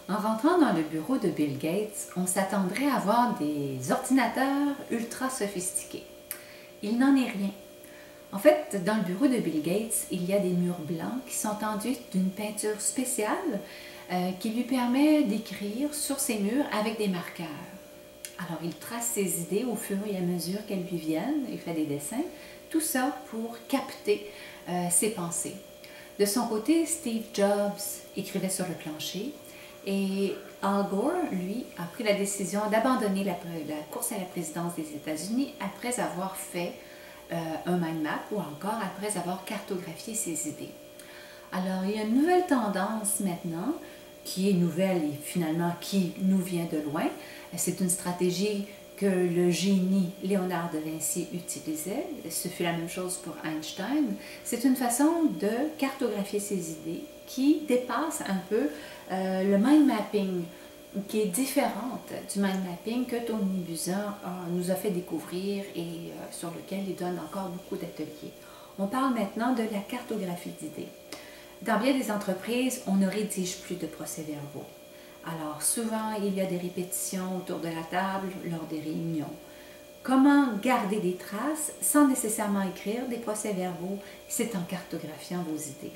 En rentrant dans le bureau de Bill Gates, on s'attendrait à voir des ordinateurs ultra sophistiqués. Il n'en est rien. En fait, dans le bureau de Bill Gates, il y a des murs blancs qui sont enduits d'une peinture spéciale qui lui permet d'écrire sur ces murs avec des marqueurs. Alors, il trace ses idées au fur et à mesure qu'elles lui viennent, il fait des dessins, tout ça pour capter ses pensées. De son côté, Steve Jobs écrivait sur le plancher et Al Gore, lui, a pris la décision d'abandonner la course à la présidence des États-Unis après avoir fait un mind map ou encore après avoir cartographié ses idées. Alors, il y a une nouvelle tendance maintenant qui est nouvelle et finalement qui nous vient de loin. C'est une stratégie que le génie Léonard de Vinci utilisait. Ce fut la même chose pour Einstein. C'est une façon de cartographier ses idées qui dépasse un peu le mind mapping, qui est différente du mind mapping que Tony Buzan nous a fait découvrir et sur lequel il donne encore beaucoup d'ateliers. On parle maintenant de la cartographie d'idées. Dans bien des entreprises, on ne rédige plus de procès-verbaux. Alors souvent, il y a des répétitions autour de la table lors des réunions. Comment garder des traces sans nécessairement écrire des procès-verbaux? C'est en cartographiant vos idées.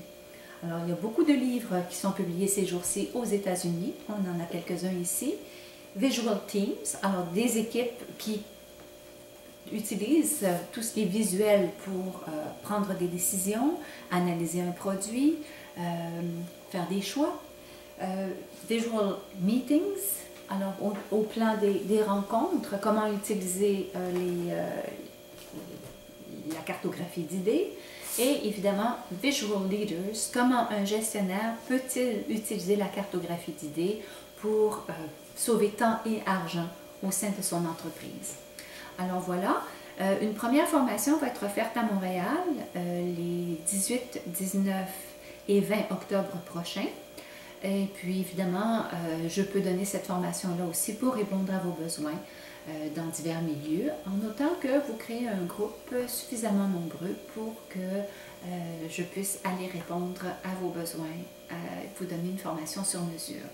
Alors, il y a beaucoup de livres qui sont publiés ces jours-ci aux États-Unis. On en a quelques-uns ici. Visual Teams, alors des équipes qui utilisent tout ce qui est visuel pour prendre des décisions, analyser un produit, faire des choix. Visual Meetings, alors au plan des rencontres, comment utiliser la cartographie d'idées. Et évidemment, Visual Leaders, comment un gestionnaire peut-il utiliser la cartographie d'idées pour sauver temps et argent au sein de son entreprise. Alors voilà, une première formation va être offerte à Montréal les 18, 19 et 20 octobre prochains. Et puis évidemment, je peux donner cette formation-là aussi pour répondre à vos besoins dans divers milieux, en notant que vous créez un groupe suffisamment nombreux pour que je puisse aller répondre à vos besoins, vous donner une formation sur mesure.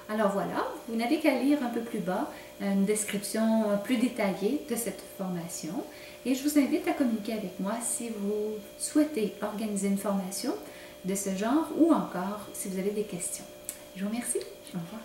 Alors voilà, vous n'avez qu'à lire un peu plus bas une description plus détaillée de cette formation et je vous invite à communiquer avec moi si vous souhaitez organiser une formation de ce genre ou encore si vous avez des questions. Je vous remercie. Au revoir.